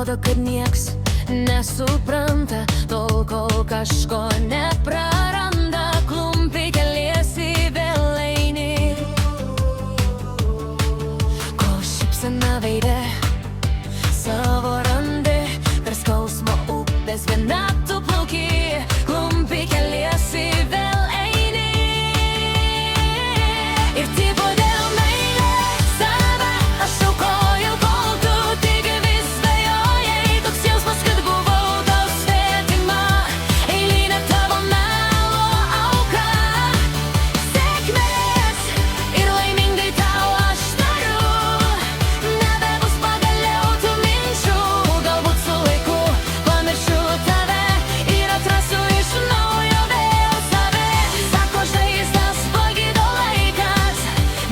Atrodo, kad nieks nesupranta, tol kol kažko nepraranda. Klumpi keliesi vėl eini, kol šypsena veide savo randi. Per skausmo upės viena tu plauki, klumpi keliesi vėl eini. Ir tipo dėl meilės save aš aukoju, kol tu tik vis svajojai. Toks jausmas, kad buvau tau svetima, eilinė tavo melo auka. Sėkmės ir laimingai tau aš tariu, nebebus pagaliau tų minčių. Galbūt su laiku pamiršiu tave ir atrasiu iš naujo vėl save. Sako, žaizdas pagydo laikas,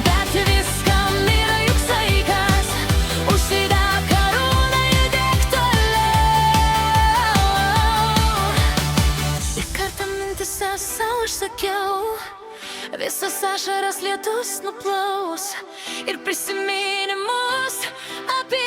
bet viskam yra juk saikas. Užsidėk karūną ir dėk toliau. Ir kartą mintyse sau išsakiau, visas ašaras lietus nuplaus ir prisiminimus apie